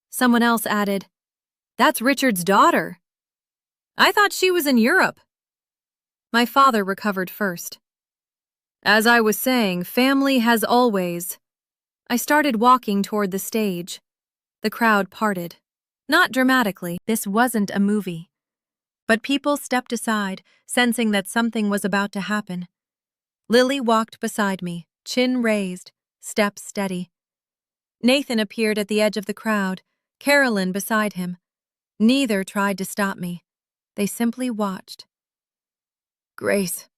Speaker 1: Someone else added, "That's Richard's daughter. I thought she was in Europe." My father recovered first. As I was saying, family has always... I started walking toward the stage. The crowd parted. Not dramatically, this wasn't a movie. But people stepped aside, sensing that something was about to happen. Lily walked beside me, chin raised, steps steady. Nathan appeared at the edge of the crowd, Carolyn beside him. Neither tried to stop me. They simply watched. "Grace."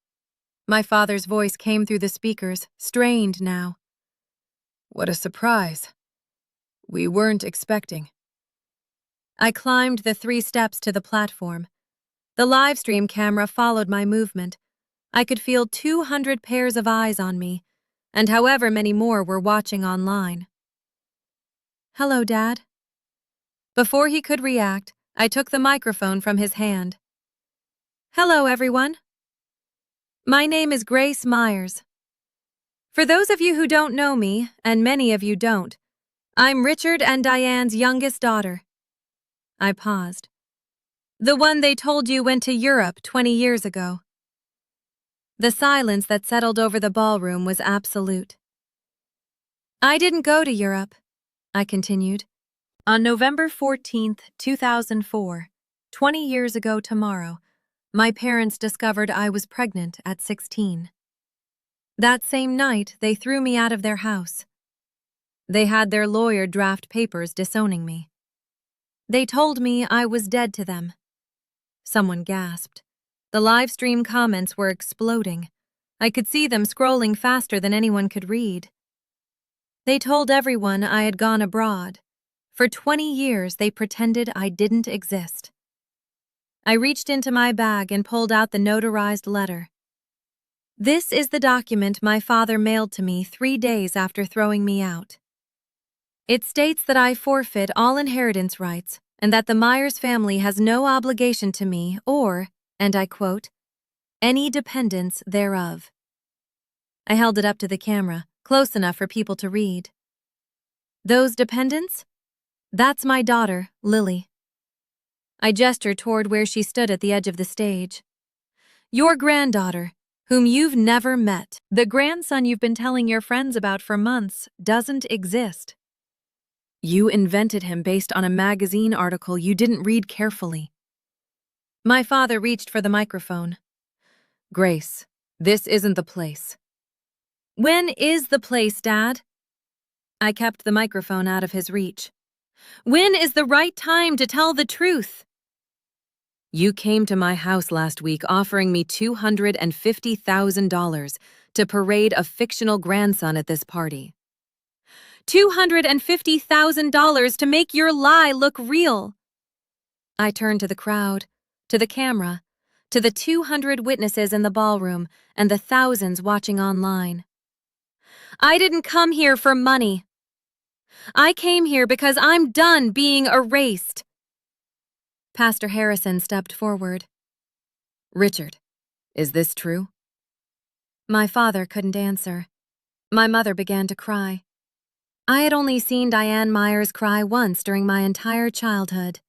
Speaker 1: My father's voice came through the speakers, strained now. "What a surprise. We weren't expecting." I climbed the 3 steps to the platform. The live stream camera followed my movement. I could feel 200 pairs of eyes on me, and however many more were watching online. "Hello, Dad." Before he could react, I took the microphone from his hand. "Hello, everyone. My name is Grace Myers. For those of you who don't know me, and many of you don't, I'm Richard and Diane's youngest daughter. I paused. The one they told you went to Europe 20 years ago. The silence that settled over the ballroom was absolute. I didn't go to Europe, I continued. On November 14th, 2004, 20 years ago tomorrow, my parents discovered I was pregnant at 16. That same night, they threw me out of their house. They had their lawyer draft papers disowning me. They told me I was dead to them. Someone gasped. The live stream comments were exploding. I could see them scrolling faster than anyone could read. They told everyone I had gone abroad. For 20 years, they pretended I didn't exist. I reached into my bag and pulled out the notarized letter. This is the document my father mailed to me 3 days after throwing me out. It states that I forfeit all inheritance rights and that the Myers family has no obligation to me or, and I quote, any dependents thereof. I held it up to the camera, close enough for people to read. Those dependents? That's my daughter, Lily. I gestured toward where she stood at the edge of the stage. Your granddaughter, whom you've never met, the grandson you've been telling your friends about for months, doesn't exist. You invented him based on a magazine article you didn't read carefully. My father reached for the microphone. Grace, this isn't the place. When is the place, Dad? I kept the microphone out of his reach. When is the right time to tell the truth? You came to my house last week offering me $250,000 to parade a fictional grandson at this party. $250,000 to make your lie look real. I turned to the crowd, to the camera, to the 200 witnesses in the ballroom and the thousands watching online. I didn't come here for money. I came here because I'm done being erased. Pastor Harrison stepped forward. Richard, is this true? My father couldn't answer. My mother began to cry. I had only seen Diane Myers cry once during my entire childhood.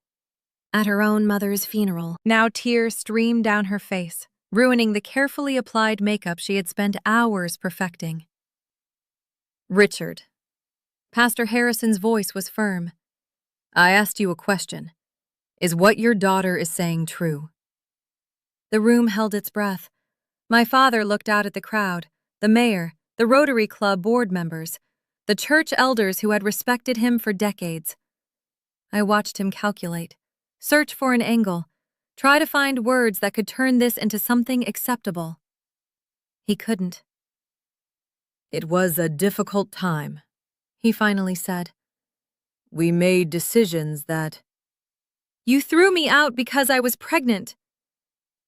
Speaker 1: At her own mother's funeral. Now tears streamed down her face, ruining the carefully applied makeup she had spent hours perfecting. Richard. Pastor Harrison's voice was firm. I asked you a question. Is what your daughter is saying true? The room held its breath. My father looked out at the crowd, the mayor, the Rotary Club board members, the church elders who had respected him for decades. I watched him calculate, search for an angle, try to find words that could turn this into something acceptable. He couldn't. It was a difficult time, he finally said. We made decisions that... You threw me out because I was pregnant.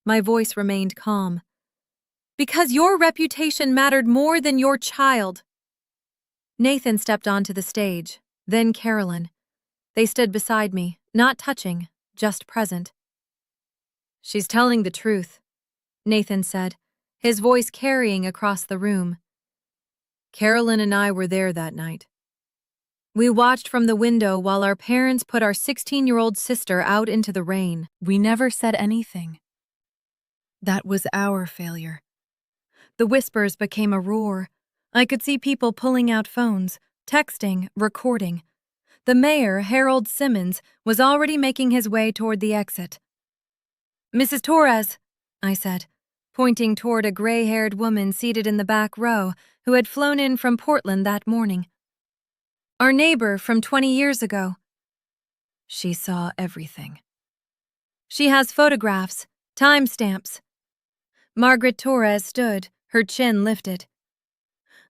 Speaker 1: My voice remained calm. Because your reputation mattered more than your child. Nathan stepped onto the stage, then Carolyn. They stood beside me, not touching, just present. She's telling the truth, Nathan said, his voice carrying across the room. Carolyn and I were there that night. We watched from the window while our parents put our 16-year-old sister out into the rain. We never said anything. That was our failure. The whispers became a roar. I could see people pulling out phones, texting, recording. The mayor, Harold Simmons, was already making his way toward the exit. Mrs. Torres, I said, pointing toward a gray-haired woman seated in the back row who had flown in from Portland that morning. Our neighbor from 20 years ago. She saw everything. She has photographs, timestamps. Margaret Torres stood, her chin lifted.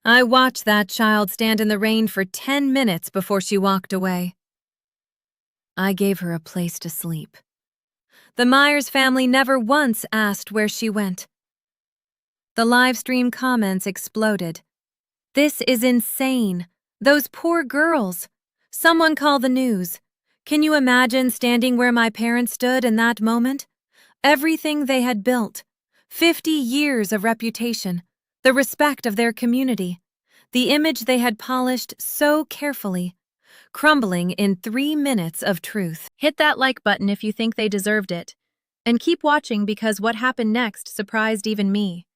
Speaker 1: I watched that child stand in the rain for 10 minutes before she walked away. I gave her a place to sleep. The Myers family never once asked where she went. The live stream comments exploded. This is insane. Those poor girls. Someone call the news. Can you imagine standing where my parents stood in that moment? Everything they had built, 50 years of reputation, the respect of their community, the image they had polished so carefully,
Speaker 2: crumbling in 3 minutes of truth.
Speaker 1: Hit that like button if you think they deserved it. And keep watching because what happened next surprised even me.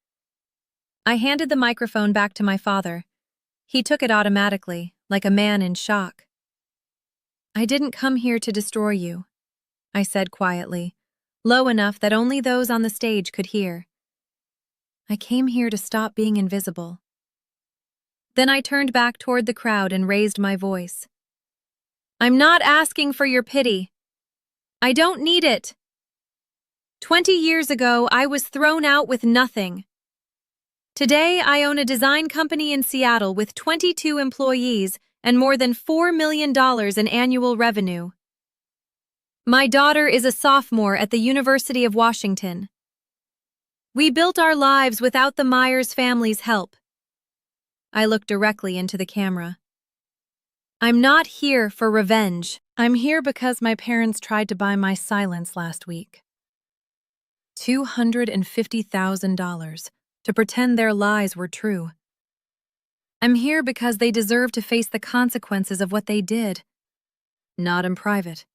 Speaker 1: I handed the microphone back to my father. He took it automatically, like a man in shock. "I didn't come here to destroy you," I said quietly, low enough that only those on the stage could hear. "I came here to stop being invisible." Then I turned back toward the crowd and raised my voice. "I'm not asking for your pity. I don't need it. 20 years ago, I was thrown out with nothing. Today, I own a design company in Seattle with 22 employees and more than $4 million in annual revenue. My daughter is a sophomore at the University of Washington. We built our lives without the Myers family's help." I looked directly into the camera. "I'm not here for revenge. I'm here because my parents tried to buy my silence last week. $250,000 to pretend their lies were true. I'm here because they deserve to face the consequences of what they did. Not in private.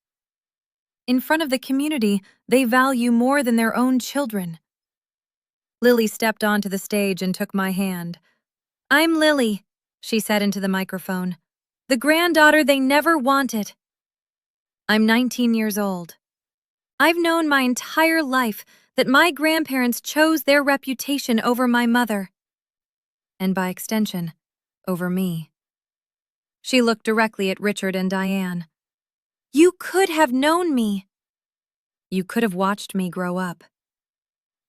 Speaker 1: In front of the community they value more than their own children." Lily stepped onto the stage and took my hand. "I'm Lily," she said into the microphone. "The granddaughter they never wanted. I'm 19 years old. I've known my entire life that my grandparents chose their reputation over my mother. And by extension, over me." She looked directly at Richard and Diane. "You could have known me. You could have watched me grow up.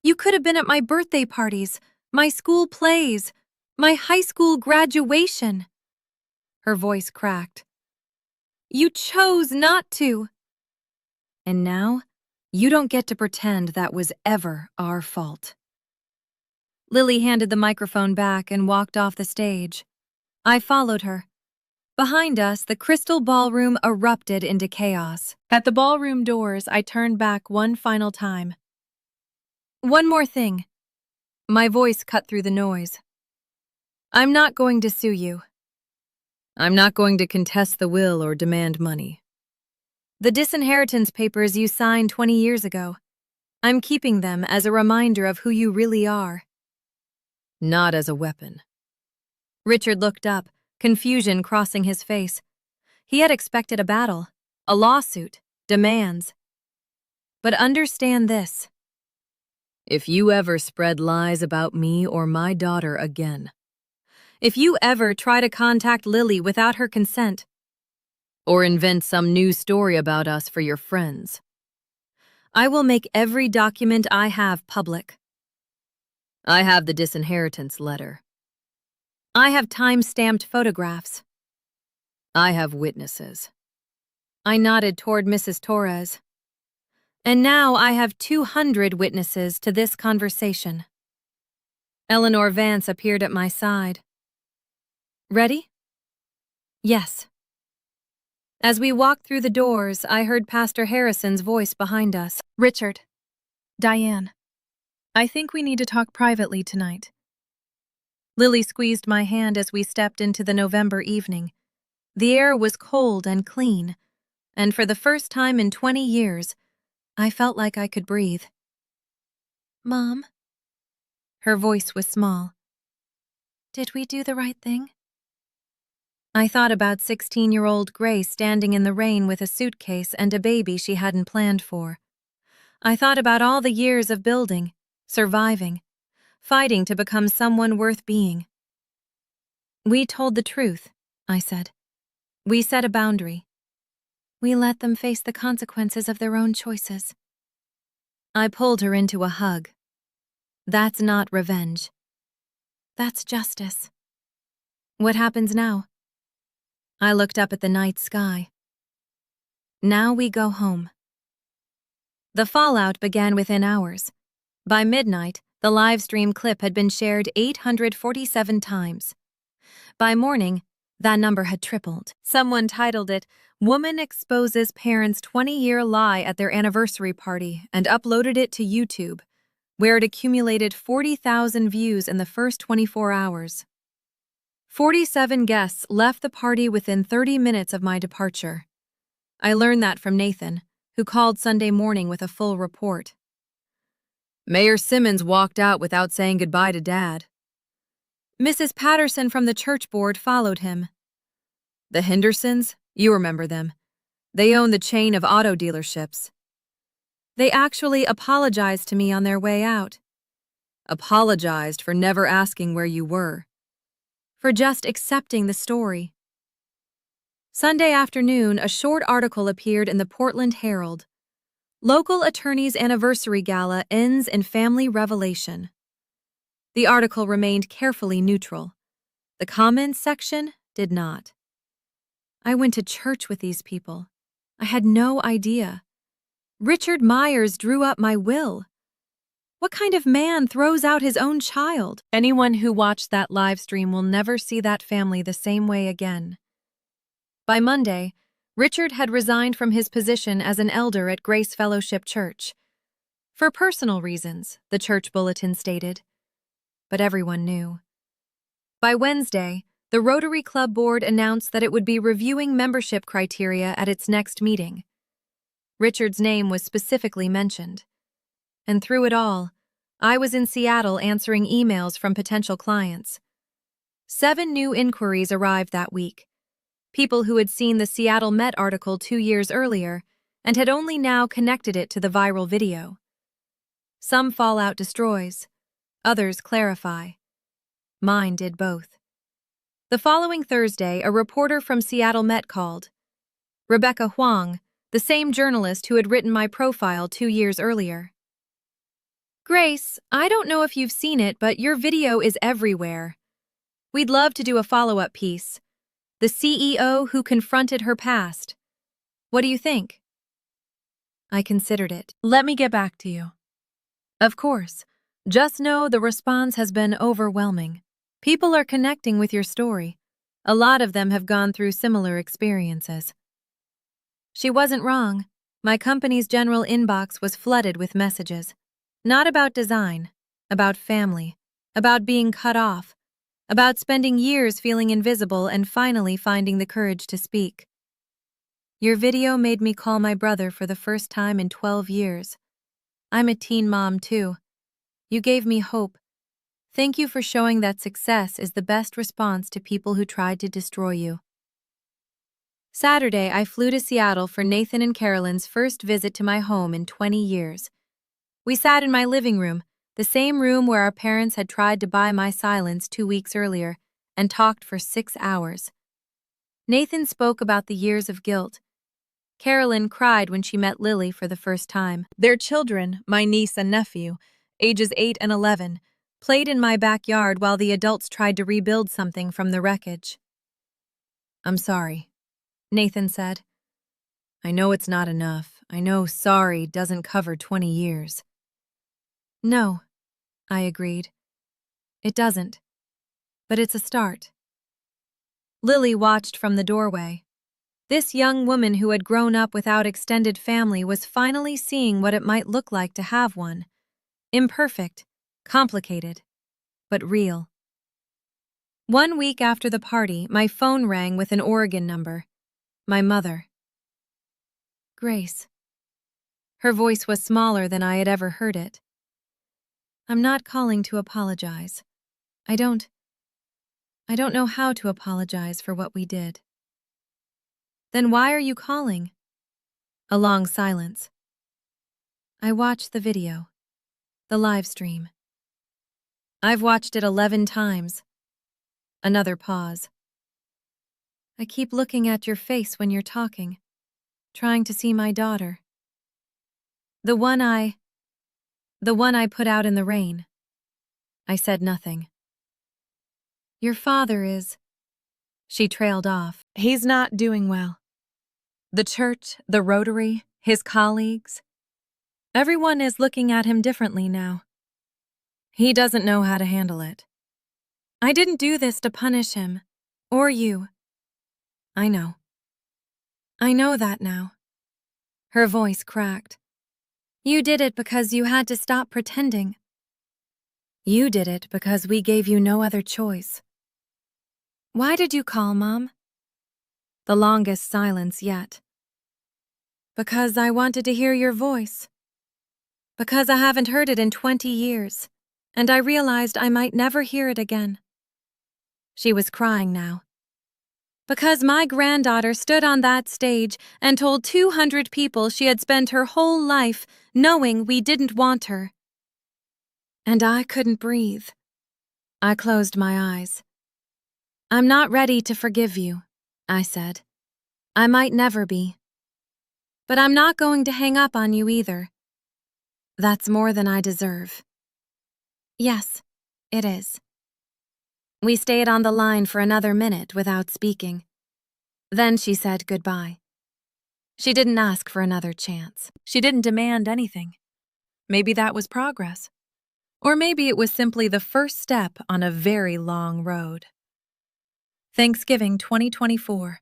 Speaker 1: You could have been at my birthday parties, my school plays, my high school graduation." Her voice cracked. "You chose not to. And now, you don't get to pretend that was ever our fault." Lily handed the microphone back and walked off the stage. I followed her. Behind us, the crystal ballroom erupted into chaos. At the ballroom doors, I turned back one final time. "One more thing." My voice cut through the noise. "I'm not going to sue you. I'm not going to contest the will or demand money. The disinheritance papers you signed 20 years ago, I'm keeping them as a reminder of who you really are. Not as a weapon." Richard looked up, confusion crossing his face. He had expected a battle, a lawsuit, demands. "But understand this. If you ever spread lies about me or my daughter again, if you ever try to contact Lily without her consent, or invent some new story about us for your friends, I will make every document I have public. I have the disinheritance letter. I have time-stamped photographs. I have witnesses." I nodded toward Mrs. Torres. "And now I have 200 witnesses to this conversation." Eleanor Vance appeared at my side. "Ready?" "Yes." As we walked through the doors, I heard Pastor Harrison's voice behind us. "Richard, Diane, I think we need to talk privately tonight." Lily squeezed my hand as we stepped into the November evening. The air was cold and clean, and for the first time in 20 years, I felt like I could breathe. "Mom?" Her voice was small. "Did we do the right thing?" I thought about 16-year-old Grace standing in the rain with a suitcase and a baby she hadn't planned for. I thought about all the years of building, surviving, fighting to become someone worth being. "We told the truth," I said. "We set a boundary. We let them face the consequences of their own choices." I pulled her into a hug. "That's not revenge. That's justice." "What happens now?" I looked up at the night sky. "Now we go home." The fallout began within hours. By midnight, the live stream clip had been shared 847 times. By morning, that number had tripled. Someone titled it, "Woman Exposes Parents' 20-Year Lie at Their Anniversary Party," and uploaded it to YouTube, where it accumulated 40,000 views in the first 24 hours. 47 guests left the party within 30 minutes of my departure. I learned that from Nathan, who called Sunday morning with a full report.
Speaker 2: Mayor Simmons walked out without saying goodbye to Dad.
Speaker 1: Mrs. Patterson from the church board followed him.
Speaker 2: The Hendersons? You remember them. They own the chain of auto dealerships.
Speaker 1: They actually apologized to me on their way out.
Speaker 2: Apologized for never asking where you were.
Speaker 1: For just accepting the story. Sunday afternoon, a short article appeared in the Portland Herald. Local attorney's anniversary gala ends in family revelation. The article remained carefully neutral. The comments section did not. I went to church with these people. I had no idea. Richard Myers drew up my will. What kind of man throws out his own child? Anyone who watched that live stream will never see that family the same way again. By Monday, Richard had resigned from his position as an elder at Grace Fellowship Church. For personal reasons, the church bulletin stated. But everyone knew. By Wednesday, the Rotary Club board announced that it would be reviewing membership criteria at its next meeting. Richard's name was specifically mentioned. And through it all, I was in Seattle answering emails from potential clients. 7 new inquiries arrived that week. People who had seen the Seattle Met article 2 years earlier and had only now connected it to the viral video. Some fallout destroys, others clarify. Mine did both. The following Thursday, a reporter from Seattle Met called. Rebecca Huang, the same journalist who had written my profile 2 years earlier. Grace, I don't know if you've seen it, but your video is everywhere. We'd love to do a follow-up piece. The CEO who confronted her past. What do you think? I considered it. Let me get back to you. Of course. Just know the response has been overwhelming. People are connecting with your story. A lot of them have gone through similar experiences. She wasn't wrong. My company's general inbox was flooded with messages. Not about design, about family, about being cut off, about spending years feeling invisible and finally finding the courage to speak. Your video made me call my brother for the first time in 12 years. I'm a teen mom too. You gave me hope. Thank you for showing that success is the best response to people who tried to destroy you. Saturday, I flew to Seattle for Nathan and Carolyn's first visit to my home in 20 years. We sat in my living room, the same room where our parents had tried to buy my silence 2 weeks earlier, and talked for 6 hours. Nathan spoke about the years of guilt. Carolyn cried when she met Lily for the first time. Their children, my niece and nephew, ages 8 and 11, played in my backyard while the adults tried to rebuild something from the wreckage.
Speaker 2: I'm sorry,
Speaker 1: Nathan said.
Speaker 2: I know it's not enough. I know sorry doesn't cover 20 years.
Speaker 1: No, I agreed. It doesn't. But it's a start. Lily watched from the doorway. This young woman who had grown up without extended family was finally seeing what it might look like to have one. Imperfect, complicated, but real. 1 week after the party, my phone rang with an Oregon number. My mother. Grace. Her voice was smaller than I had ever heard it. I'm not calling to apologize. I don't know how to apologize for what we did. Then why are you calling? A long silence. I watched the video. The live stream. I've watched it 11 times. Another pause. I keep looking at your face when you're talking, trying to see my daughter. The one I put out in the rain. I said nothing. Your father is... She trailed off. He's not doing well. The church, the Rotary, his colleagues. Everyone is looking at him differently now. He doesn't know how to handle it. I didn't do this to punish him, or you. I know. I know that now. Her voice cracked. You did it because you had to stop pretending. You did it because we gave you no other choice. Why did you call, Mom? The longest silence yet. Because I wanted to hear your voice. Because I haven't heard it in 20 years, and I realized I might never hear it again. She was crying now. Because my granddaughter stood on that stage and told 200 people she had spent her whole life knowing we didn't want her. And I couldn't breathe. I closed my eyes. I'm not ready to forgive you, I said. I might never be. But I'm not going to hang up on you either. That's more than I deserve. Yes, it is. We stayed on the line for another minute without speaking. Then she said goodbye. She didn't ask for another chance. She didn't demand anything. Maybe that was progress. Or maybe it was simply the first step on a very long road. Thanksgiving 2024.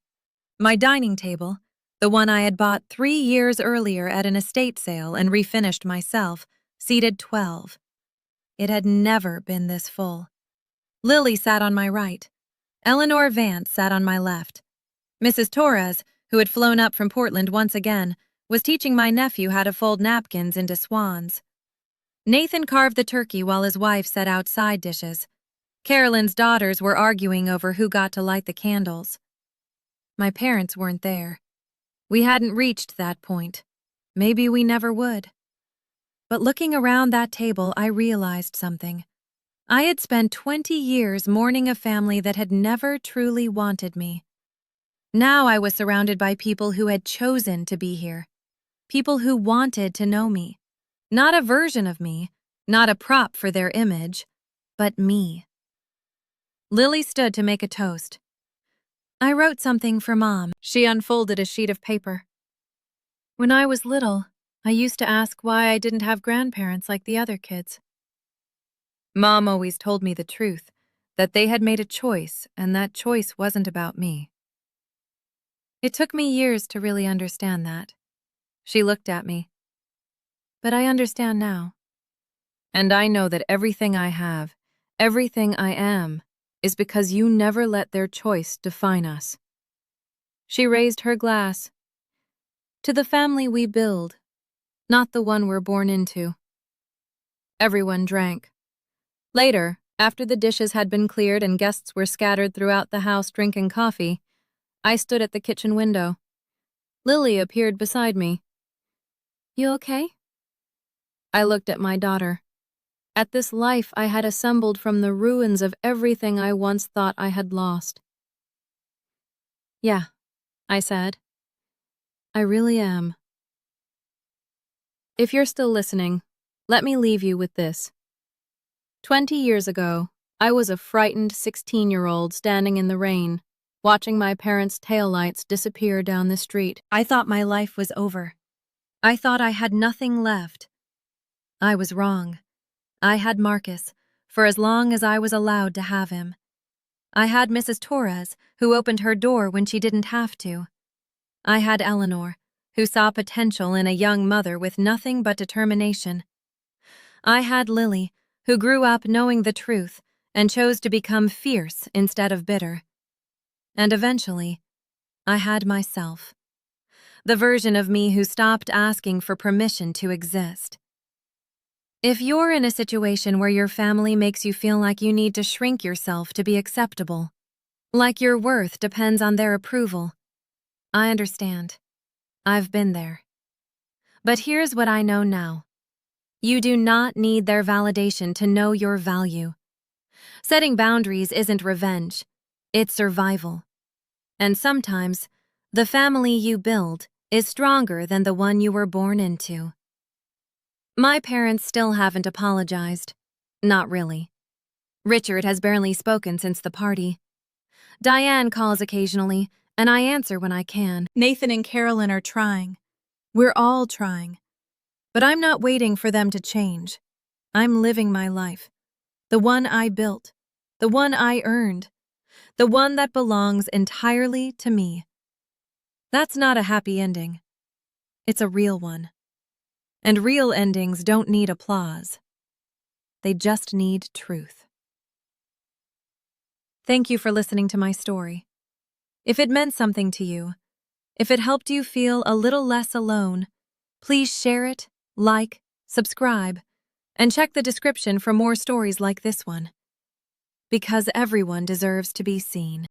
Speaker 1: My dining table, the one I had bought 3 years earlier at an estate sale and refinished myself, seated 12. It had never been this full. Lily sat on my right. Eleanor Vance sat on my left. Mrs. Torres, who had flown up from Portland once again, was teaching my nephew how to fold napkins into swans. Nathan carved the turkey while his wife set out side dishes. Carolyn's daughters were arguing over who got to light the candles. My parents weren't there. We hadn't reached that point. Maybe we never would. But looking around that table, I realized something. I had spent 20 years mourning a family that had never truly wanted me. Now I was surrounded by people who had chosen to be here. People who wanted to know me. Not a version of me, not a prop for their image, but me. Lily stood to make a toast. I wrote something for Mom. She unfolded a sheet of paper. When I was little, I used to ask why I didn't have grandparents like the other kids. Mom always told me the truth, that they had made a choice, and that choice wasn't about me. It took me years to really understand that. She looked at me. But I understand now. And I know that everything I have, everything I am, is because you never let their choice define us. She raised her glass. To the family we build, not the one we're born into. Everyone drank. Later, after the dishes had been cleared and guests were scattered throughout the house drinking coffee, I stood at the kitchen window. Lily appeared beside me. You okay? I looked at my daughter. At this life I had assembled from the ruins of everything I once thought I had lost. Yeah, I said. I really am. If you're still listening, let me leave you with this. 20 years ago, I was a frightened 16-year-old standing in the rain, watching my parents' taillights disappear down the street. I thought my life was over. I thought I had nothing left. I was wrong. I had Marcus, for as long as I was allowed to have him. I had Mrs. Torres, who opened her door when she didn't have to. I had Eleanor, who saw potential in a young mother with nothing but determination. I had Lily, who grew up knowing the truth and chose to become fierce instead of bitter. And eventually, I had myself. The version of me who stopped asking for permission to exist. If you're in a situation where your family makes you feel like you need to shrink yourself to be acceptable, like your worth depends on their approval, I understand. I've been there. But here's what I know now. You do not need their validation to know your value. Setting boundaries isn't revenge, it's survival. And sometimes, the family you build is stronger than the one you were born into. My parents still haven't apologized. Not really. Richard has barely spoken since the party. Diane calls occasionally, and I answer when I can. Nathan and Carolyn are trying. We're all trying. But I'm not waiting for them to change. I'm living my life. The one I built. The one I earned. The one that belongs entirely to me. That's not a happy ending. It's a real one. And real endings don't need applause. They just need truth. Thank you for listening to my story. If it meant something to you, if it helped you feel a little less alone, please share it, like, subscribe, and check the description for more stories like this one. Because everyone deserves to be seen.